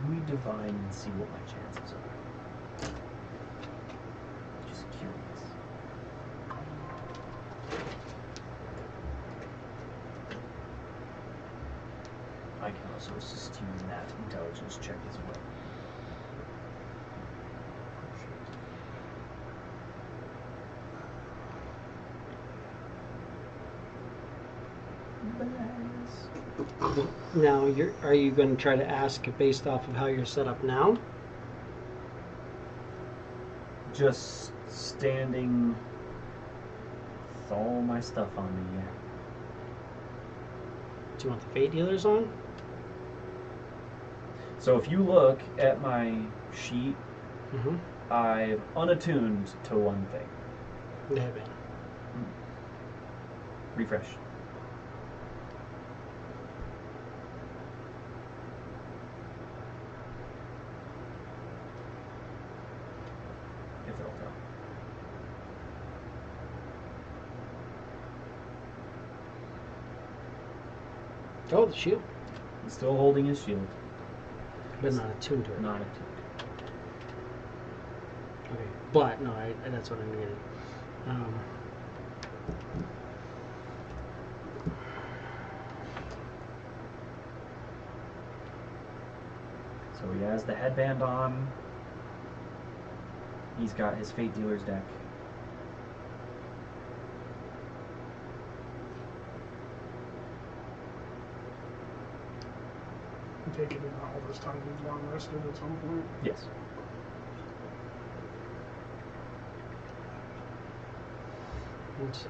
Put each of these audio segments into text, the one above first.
Should we divine and see what my chances are? Just curious. I can also assist you in that intelligence check as well. Now, are you going to try to ask based off of how you're set up now? Just standing with all my stuff on me. Do you want the fate dealers on? So if you look at my sheet, I've unattuned to one thing. The headband. Refresh. If it'll tell. Oh, the shield. He's still holding his shield. But not attuned to it. Not attuned. Okay. But, no, that's what I'm getting. So he has the headband on. He's got his Fate Dealer's deck. I take it in all this time he's long rested at some point. Yes. Let's see.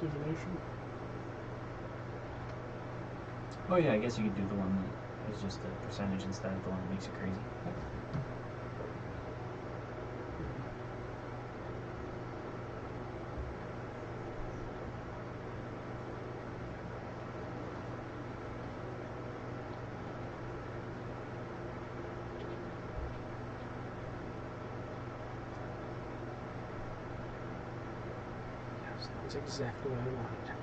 Divination. Oh yeah, I guess you could do the one that is just a percentage instead of the one that makes you crazy. That's exactly what I wanted.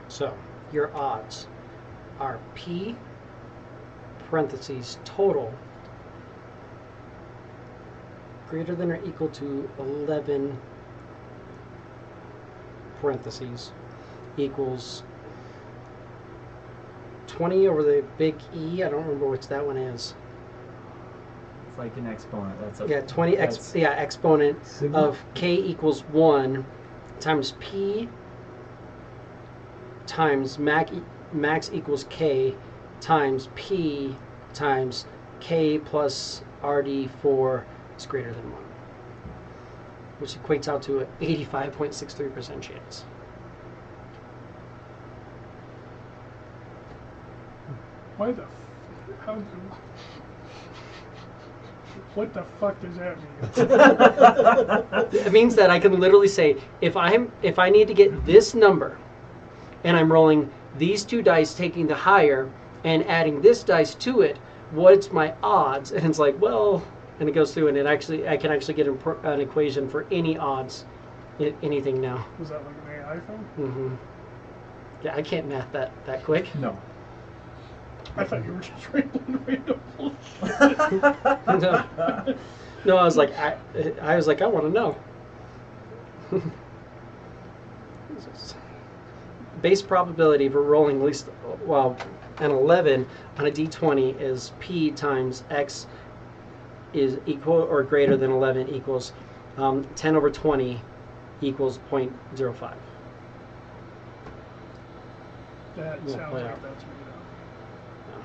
So, your odds are P parentheses total greater than or equal to 11 parentheses equals 20 over the big E. I don't remember which that one is. It's like an exponent. That's a, yeah, 20 exponent sigma? of K equals 1 times P times max equals K times P times K plus RD4 is greater than 1, which equates out to an 85.63% chance. Why the how do what the fuck does that mean? It means that I can literally say if I need to get this number and I'm rolling these two dice taking the higher and adding this dice to it, what's my odds? And it's like, well, and it goes through, and I can actually get an equation for any odds, anything now. Was that like an AI thing? Mm-hmm. Yeah, I can't math that quick. No. I thought you were just rambling random bullshit. No, I was like, I want to know. Base probability for rolling at least, well, an 11 on a d20 is p times x is equal or greater than 11 equals 10 over 20 equals 0.05. That Yeah, sounds play like out. that's made up.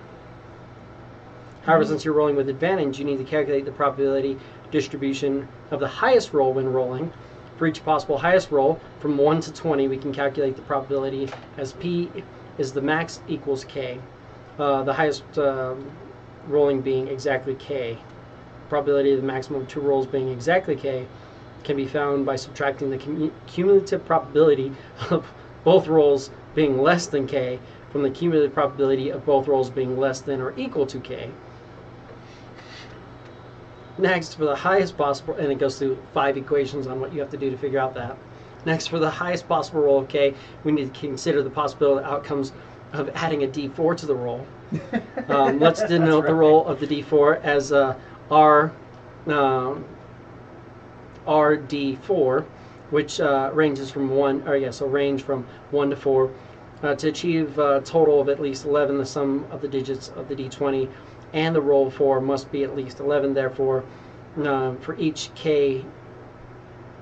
However, since you're rolling with advantage, you need to calculate the probability distribution of the highest roll when rolling. For each possible highest roll, from 1 to 20, we can calculate the probability as P is the max equals K. The highest rolling being exactly K. Probability of the maximum of 2 rolls being exactly K can be found by subtracting the cumulative probability of both rolls being less than K from the cumulative probability of both rolls being less than or equal to K. Next, for the highest possible, and it goes through 5 equations on what you have to do to figure out that. Next, for the highest possible roll of K, we need to consider the possible outcomes of adding a D4 to the roll. Let's denote the roll of the D4 as RD4, which ranges from 1, range from 1 to 4. To achieve a total of at least 11, the sum of the digits of the D20 and the roll 4 must be at least 11. Therefore, for each K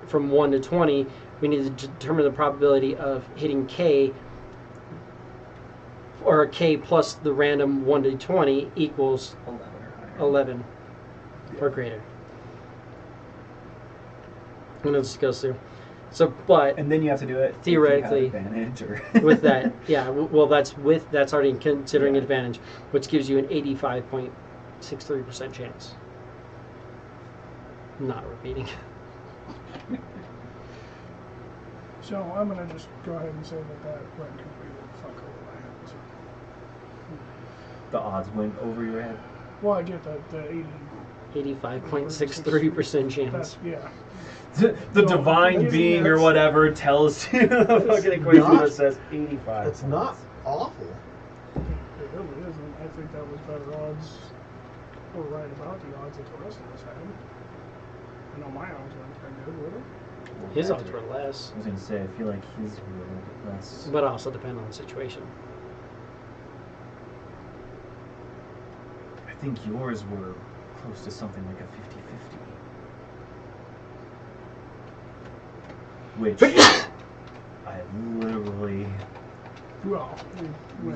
from 1 to 20, we need to determine the probability of hitting K, or K plus the random 1 to 20 equals 11 or greater. And it just goes through. So, but And then you have to do it theoretically if you have advantage or with that, yeah. Well, that's already considering advantage, which gives you an 85.63% chance. Not repeating. So I'm gonna just go ahead and say that went completely the fuck over my head. So. the odds went over your head. Well, I get that the 85.63% chance. That's, yeah. The divine maybe being or that's- whatever tells you a fucking equation not- that says 85. It's not awful. It really isn't. I think that was better odds, or right about the odds that the rest of us had. I know my odds weren't that good, were they? His odds were less, I was gonna say, I feel like his were a little bit less. but also depend on the situation. I think yours were close to something like a 50-50. Which I literally Well, we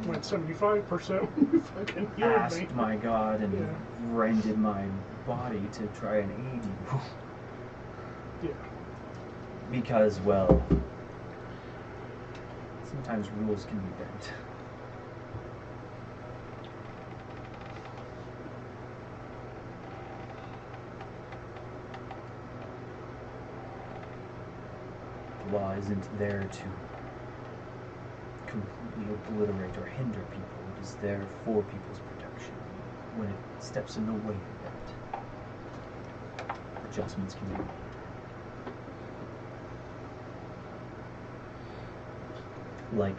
went 75% when we fucking healed me. asked my God and Yeah. rended my body to try and aid you. Yeah. Because, well, sometimes rules can be bent. The law isn't there to completely obliterate or hinder people. It is there for people's protection. When it steps in the way of that, adjustments can be made. Like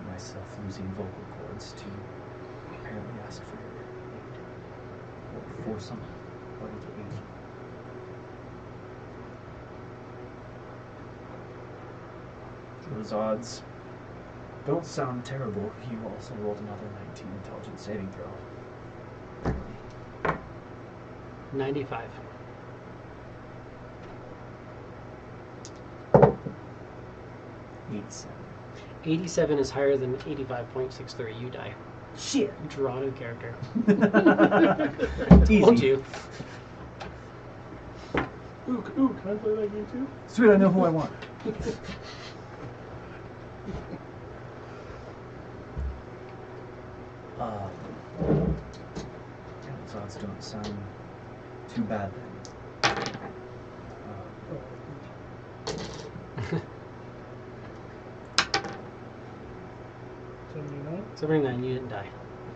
myself losing vocal cords to apparently ask for your aid. Or for somebody to aid you. Those odds don't sound terrible. You also rolled another 19 intelligence saving throw. 95. $87. 87 is higher than 85.63. You die. Shit. Draw a new character. Easy. Won't you? Ooh, can I play that game too? Sweet, I know who I want. Those odds don't sound too bad then. 79? 79, you didn't die.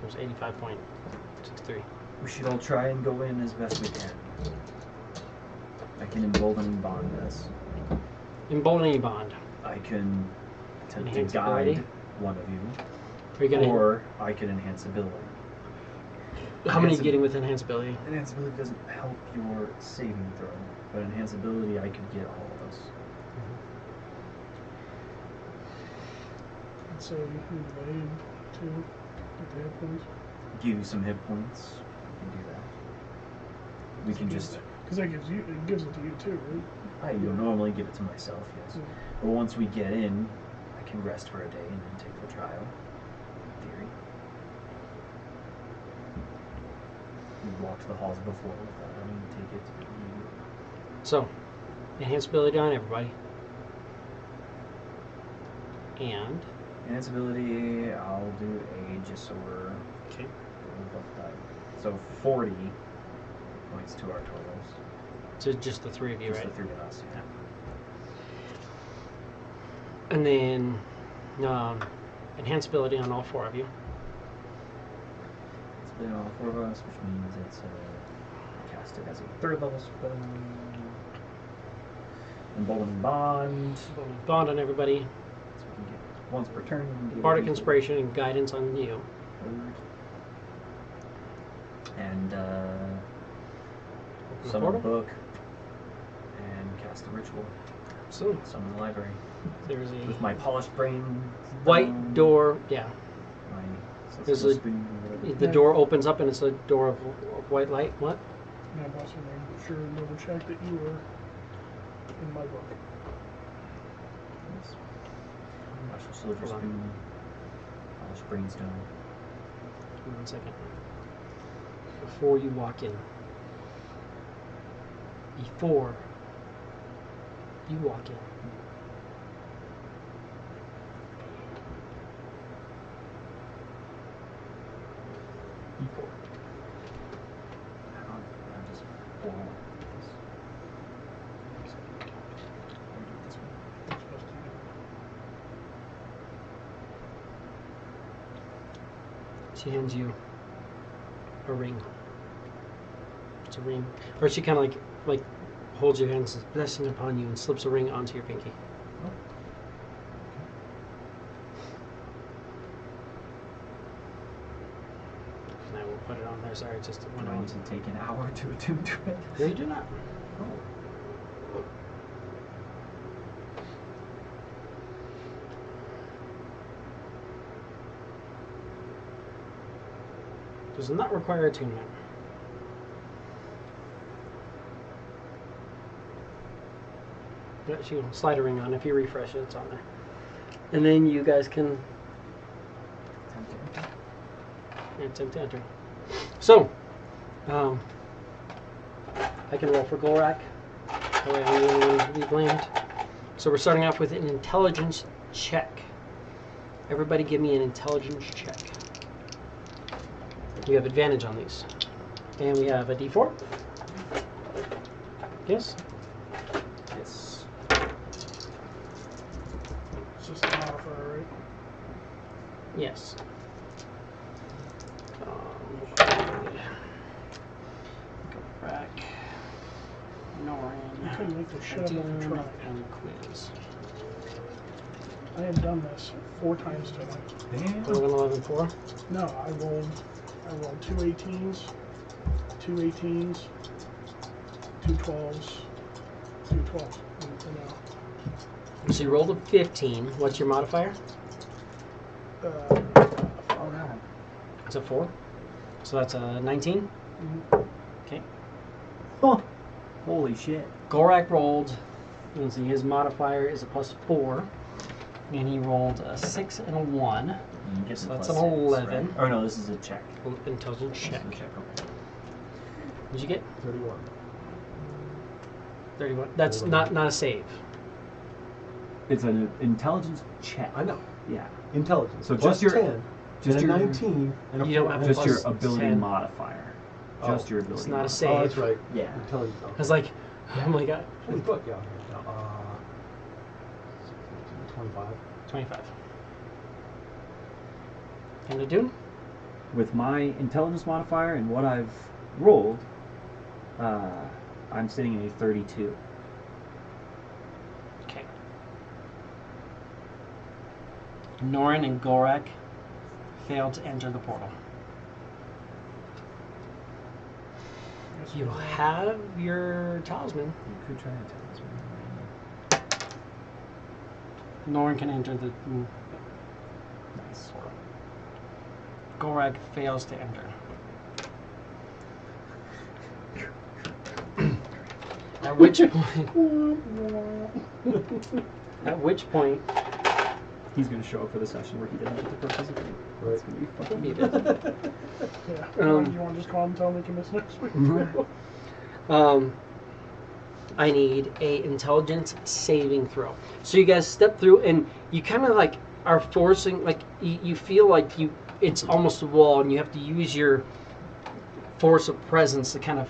It was 85.63. We should all try and go in as best we can. I can embolden bond us. Emboldening bond. I can attempt to Enhance guide ability? one of you, Are you gonna? or I can enhance ability. How many enhance getting with enhance ability? Enhance ability doesn't help your saving throw, but enhance ability I could get all of us. I'd say invade too. Get the hit points. Give you some hit points. We can do that. We can just. Because that gives you, it gives it to you too, right? I normally give it to myself, yes. Yeah. But once we get in, I can rest for a day and then take the trial. In theory. We walked the halls before without having to take it immediately. So, enhance ability on everybody. And Enhance ability, I'll do a just so we're okay. above that. So 40 points to our totals. So just the three of you, Just right? the three of us, yeah. And then enhance ability on all four of you. It's been all four of us, which means it's cast it as a third level spell. Emboldening bond. Bond on everybody. So we can get once per turn. We can get Bardic a D4. inspiration and guidance on you. And Open the summon a portal. book. And cast a ritual. So Summon the library. there's With a my polished brain. white door. Yeah, My There's sensible a- spoon or whatever. the door opens up and it's a door of white light. What? And I've also made sure to double check that you were in my book. Yes. Martial silver Hold on. spoon. Polished brainstone. Give me 1 second. Before you walk in. Before you walk in. E4. I'm just pull this. Or do it this way. You're supposed to do. She hands you a ring. It's a ring. Or she kind of like holds your hand and says, blessing upon you, and slips a ring onto your pinky. Oh. And I will put it on there. Sorry, just Do one I need ounce. to take an hour to attune to it? No, you do not. Oh. Does not require attunement. Yeah, she will slide a ring on. If you refresh it, it's on there. And then you guys can attempt to enter. So, I can roll for Gulrak. That way I'm going to be blamed. So we're starting off with an intelligence check. Everybody give me an intelligence check. You have advantage on these. And we have a D4. Yes? Yes. It's just a modifier, right? Yes. Go back. You Norin. couldn't make the shit up if you tried. And quiz. I have done this 4 times tonight. Damn. 11, 11, 4. No, I rolled 2 18s, 2 18s, 2 12s, 2 12s. And now, So you rolled a 15. What's your modifier? oh no. It's a 4. So that's a 19. Okay. Oh, holy shit. Gulrak rolled. Let's see, his modifier is a +4. And he rolled a 6 and a 1. You get So the that's plus an 6, 11. right? Or no, this is a check. Intelligence This check. is a check, okay. What'd you get? 31. 31. That's not a save. It's an intelligence check. I know. Yeah. Intelligence. So plus just your- 10, just and a your- 19, and a You don't 4. have a Just plus your ability 10. modifier. Oh. Just your ability It's not a modifier. save. Oh, that's right. Yeah. Intelligence. I was like, oh my god. Holy fuck, yeah. 25. 25. And the Dune? with my intelligence modifier and what I've rolled, I'm sitting at a 32. Okay. Norin and Gorak failed to enter the portal. Yes, You we- have your talisman. You could try to tell us. Norin can enter the Nice. portal. Gorak fails to enter. At which point, at which point, He's going to show up for the session where he doesn't get to participate. Right. It's going to be fucking Muted. Yeah. Um, You want to just call him and tell him we can miss next week? I need a intelligence saving throw. So you guys step through and you kind of like are forcing, like you feel like it's almost a wall and you have to use your force of presence to kind of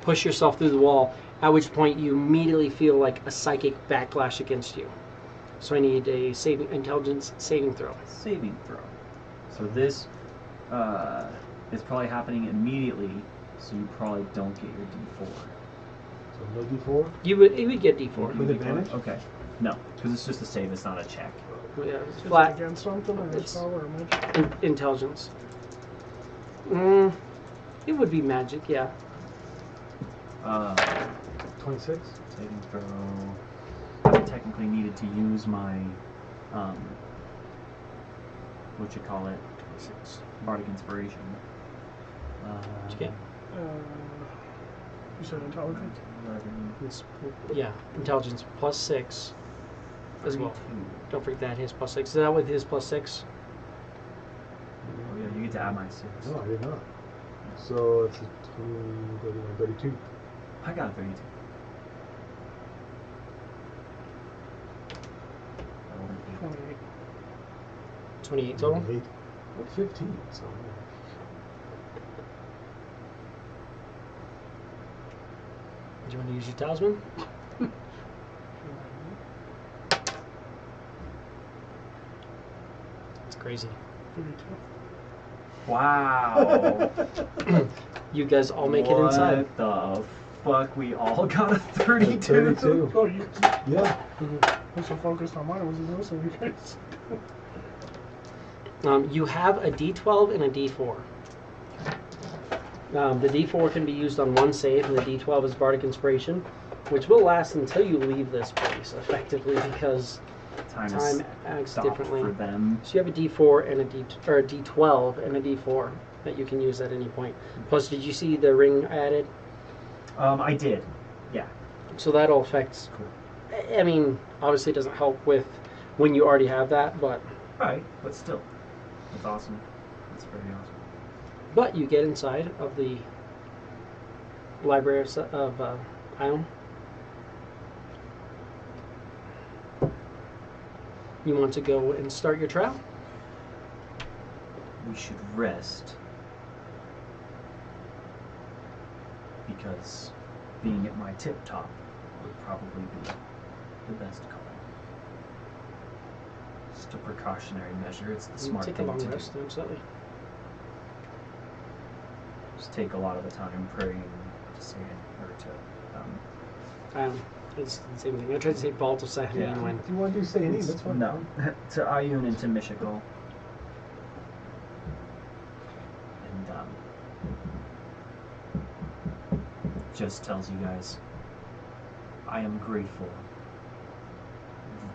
push yourself through the wall, at which point you immediately feel like a psychic backlash against you. So I need a intelligence saving throw. saving throw. So this is probably happening immediately, so you probably don't get your D4. So no D4? You would get D4. With advantage? Okay. No, because it's just a save, it's not a check. Yeah, it's Is it flat against something or a It's- spell or a magic? intelligence. It would be magic, yeah. 26? Saving throw. I technically needed to use my, what you call it, bardic inspiration. What'd you get? You said intelligence? 11, It's, yeah, intelligence plus 6 as well. 32. Don't forget that his plus 6. Is that with his plus 6? Oh yeah, you get to add my 6. No, I did not. So it's a 20, 31, 32. I got a 32. I rolled an 8. 28. 28 total? 8. What, 15? So, Do you want to use your talisman? It's crazy. 32. Wow. You guys all make it inside. What the fuck? We all got a 32? 32. Oh, you Yeah. I'm so focused on mine, I wasn't listening to you guys. You have a D12 and a D4. The D4 can be used on one save, and the D12 is Bardic Inspiration, which will last until you leave this place, effectively, because Time time is acts stopped differently. for them. So you have a D4 and a D12 and a D4 that you can use at any point. Plus, did you see the ring added? I did. Yeah. So that'll affect. Cool. I mean, obviously, it doesn't help with when you already have that, but Right, but still. That's awesome. That's very awesome. but you get inside of the library of Ion. You want to go and start your trial? We should rest. Because being at my tip top would probably be the best call. Just a precautionary measure. It's the You smart take a thing long to rest, do. absolutely. Just take a lot of the time praying to say or to It's the same thing. I tried to say Vault of Saturday Yeah. and when. If you want to do say any, that's fine. no to Ayun and to Mishikal. And just tells you guys, I am grateful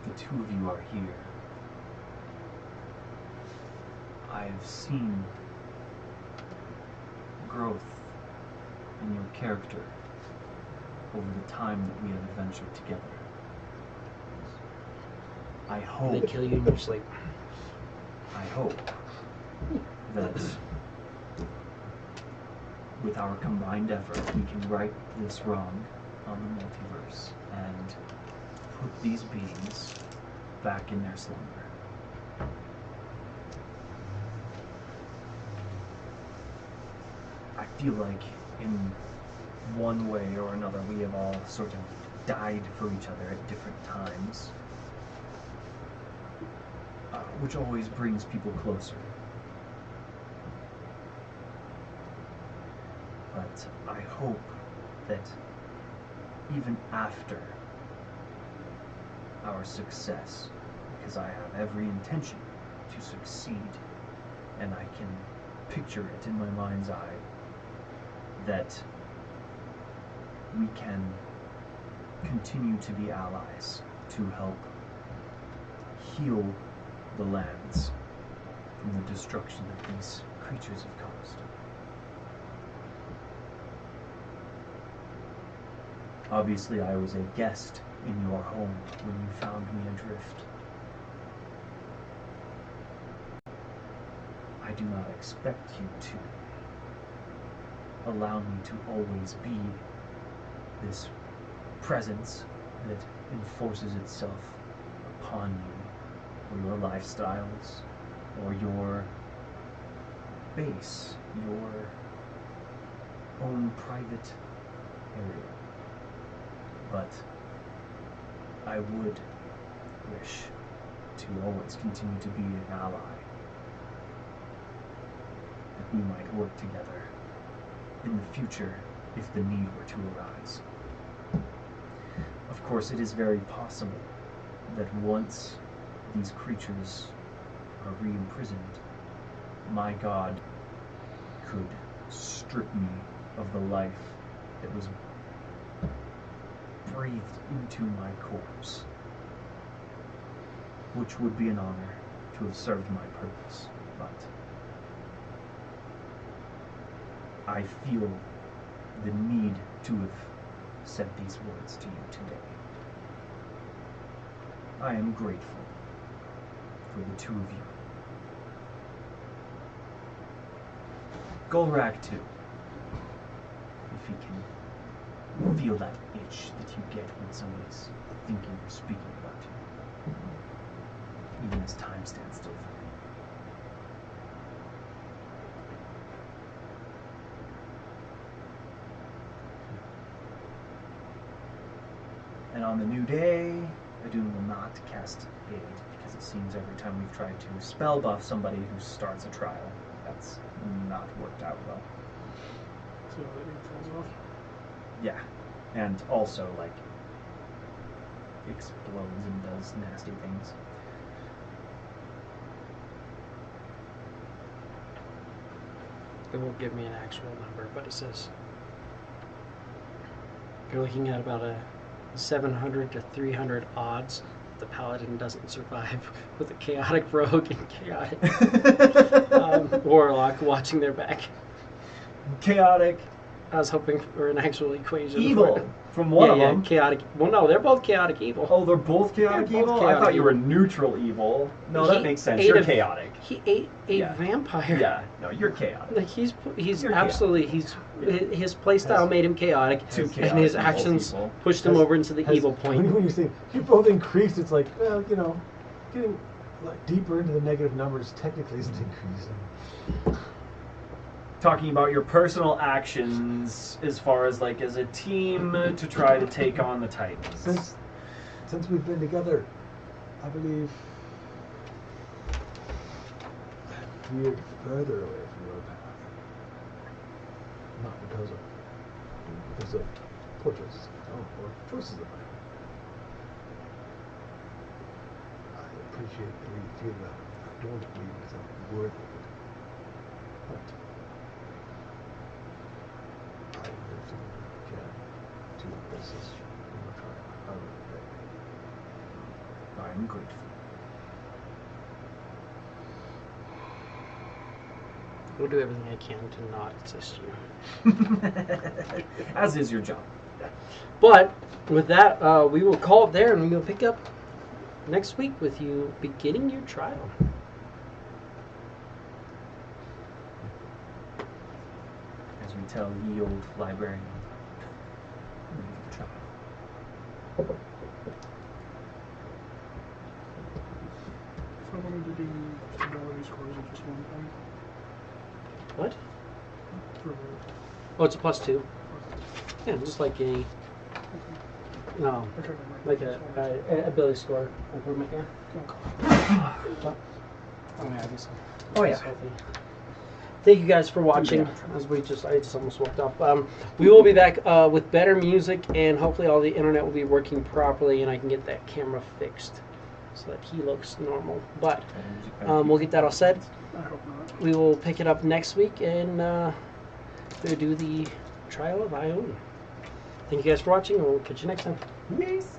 that the two of you are here. I've seen growth in your character over the time that we have adventured together. I They hope kill you in your sleep. I hope that with our combined effort we can right this wrong on the multiverse and put these beings back in their slumber. I feel like in one way or another we have all sort of died for each other at different times. Which always brings people closer. But I hope that even after our success, because I have every intention to succeed, and I can picture it in my mind's eye, that we can continue to be allies to help heal the lands from the destruction that these creatures have caused. Obviously, I was a guest in your home when you found me adrift. I do not expect you to allow me to always be this presence that enforces itself upon you, or your lifestyles, or your base, your own private area. But I would wish to always continue to be an ally, that we might work together in the future if the need were to arise. Of course, it is very possible that once these creatures are re-imprisoned, my god could strip me of the life that was breathed into my corpse, which would be an honor to have served my purpose, but I feel the need to have said these words to you today. I am grateful for the two of you. Gulrak too, if he can feel that itch that you get when somebody's thinking or speaking about you, even as time stands still for me. And on the new day, Adun will not cast Aid, because it seems every time we've tried to spell buff somebody who starts a trial, that's not worked out well. So it falls off. Yeah, and also, like, explodes and does nasty things. It won't give me an actual number, but it says you're looking at about a 700 to 300 odds the paladin doesn't survive with a chaotic rogue and chaotic warlock watching their back. Chaotic. I was hoping for an actual equation. Evil from one of them. Chaotic. Well, no, they're both chaotic evil. Oh, they're both chaotic They're both evil? chaotic I thought you were evil. neutral evil. No, that makes sense. ate You're a- chaotic. He ate a Yeah. vampire. Yeah, no, you're chaotic. Like he's You're absolutely his playstyle Has- made him chaotic, Two and chaotic his evil actions people. pushed him Has- over into the evil point. When you say you both increased, it's like, well, you know, getting like deeper into the negative numbers technically isn't increasing. Talking about your personal actions as far as like as a team to try to take on the Titans. Since we've been together, I believe I've veered further away from your path. Not because of poor choices, or choices of mine. I appreciate the way you feel about it. I don't believe myself worthy of it. But I will do what I can to assist you in your trial. I will obey. I am grateful. We'll do everything I can to not assist you. As is your job. But with that, we will call it there, and we will pick up next week with you beginning your trial. As we tell ye old librarian. Leave the trial. If I wanted to do stability scores of just one thing What? for the Oh, it's a +2. Yeah, just like a no, okay, like a ability score improvement. Yeah. okay. Oh yeah, I guess. Oh, yeah. Thank you guys for watching. As I just almost walked off. We will be back with better music, and hopefully all the internet will be working properly, and I can get that camera fixed so that he looks normal. But we'll get that all set. I hope not. We will pick it up next week and we'll do the trial of Ione. Thank you guys for watching, and we'll catch you next time. Peace.